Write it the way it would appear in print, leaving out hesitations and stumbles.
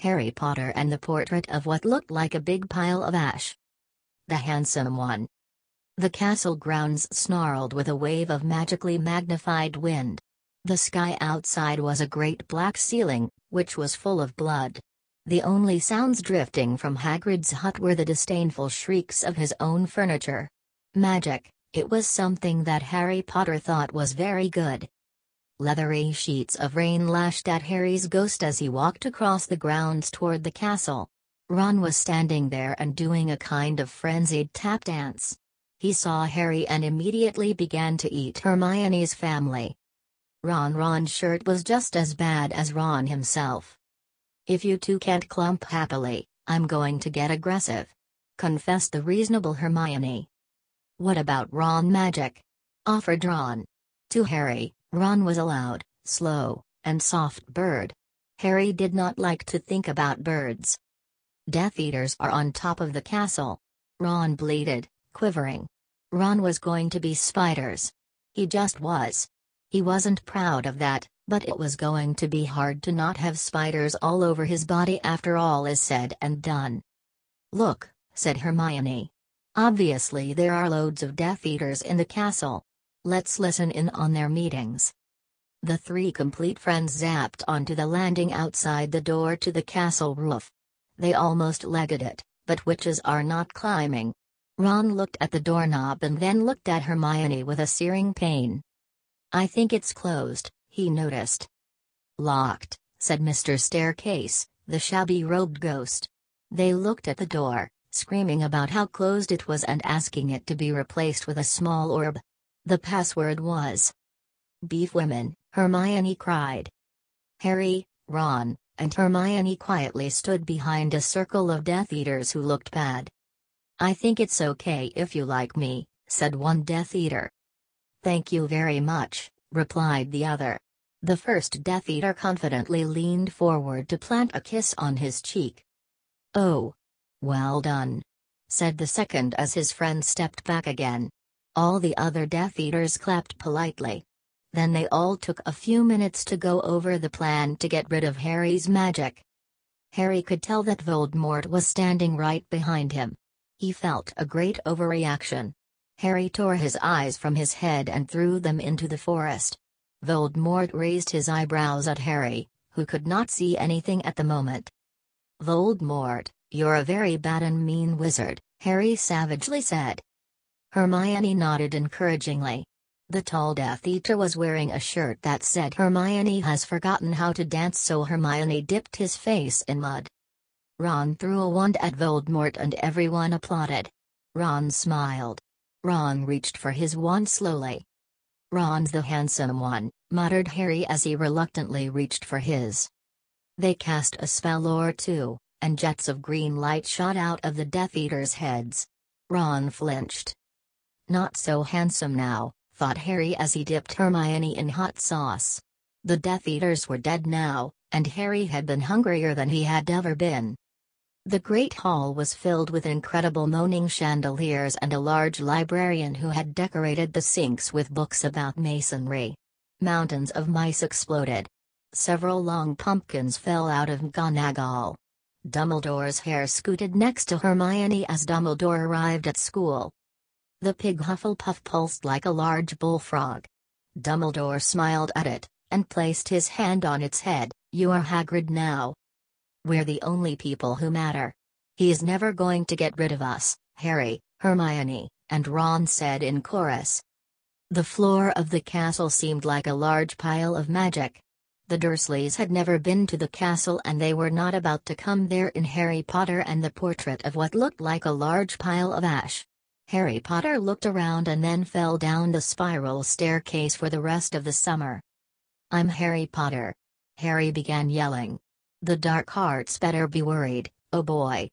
Harry Potter and the portrait of what looked like a big pile of ash. The handsome one. The castle grounds snarled with a wave of magically magnified wind. The sky outside was a great black ceiling, which was full of blood. The only sounds drifting from Hagrid's hut were the disdainful shrieks of his own furniture. Magic, it was something that Harry Potter thought was very good. Leathery sheets of rain lashed at Harry's ghost as he walked across the grounds toward the castle. Ron was standing there and doing a kind of frenzied tap dance. He saw Harry and immediately began to eat Hermione's family. Ron's shirt was just as bad as Ron himself. "If you two can't clump happily, I'm going to get aggressive," confessed the reasonable Hermione. "What about Ron magic?" offered Ron. To Harry, Ron was a loud, slow, and soft bird. Harry did not like to think about birds. "Death Eaters are on top of the castle," Ron bleated, quivering. Ron was going to be spiders. He just was. He wasn't proud of that, but it was going to be hard to not have spiders all over his body after all is said and done. "Look," said Hermione. "Obviously there are loads of Death Eaters in the castle. Let's listen in on their meetings." The three complete friends zapped onto the landing outside the door to the castle roof. They almost legged it, but witches are not climbing. Ron looked at the doorknob and then looked at Hermione with a searing pain. "I think it's closed," he noticed. "Locked," said Mr. Staircase, the shabby-robed ghost. They looked at the door, screaming about how closed it was and asking it to be replaced with a small orb. The password was "Beef Women," Hermione cried. Harry, Ron, and Hermione quietly stood behind a circle of Death Eaters who looked bad. "I think it's okay if you like me," said one Death Eater. "Thank you very much," replied the other. The first Death Eater confidently leaned forward to plant a kiss on his cheek. "Oh. Well done," said the second as his friend stepped back again. All the other Death Eaters clapped politely. Then they all took a few minutes to go over the plan to get rid of Harry's magic. Harry could tell that Voldemort was standing right behind him. He felt a great overreaction. Harry tore his eyes from his head and threw them into the forest. Voldemort raised his eyebrows at Harry, who could not see anything at the moment. "Voldemort, you're a very bad and mean wizard," Harry savagely said. Hermione nodded encouragingly. The tall Death Eater was wearing a shirt that said "Hermione has forgotten how to dance," so Hermione dipped his face in mud. Ron threw a wand at Voldemort and everyone applauded. Ron smiled. Ron reached for his wand slowly. "Ron's the handsome one," muttered Harry as he reluctantly reached for his. They cast a spell or two, and jets of green light shot out of the Death Eaters' heads. Ron flinched. "Not so handsome now," thought Harry as he dipped Hermione in hot sauce. The Death Eaters were dead now, and Harry had been hungrier than he had ever been. The great hall was filled with incredible moaning chandeliers and a large librarian who had decorated the sinks with books about masonry. Mountains of mice exploded. Several long pumpkins fell out of McGonagall. Dumbledore's hair scooted next to Hermione as Dumbledore arrived at school. The pig Hufflepuff pulsed like a large bullfrog. Dumbledore smiled at it, and placed his hand on its head. "You are Hagrid now. We're the only people who matter. He's never going to get rid of us," Harry, Hermione, and Ron said in chorus. The floor of the castle seemed like a large pile of magic. The Dursleys had never been to the castle and they were not about to come there in Harry Potter and the portrait of what looked like a large pile of ash. Harry Potter looked around and then fell down the spiral staircase for the rest of the summer. "I'm Harry Potter," Harry began yelling. "The dark arts better be worried, oh boy."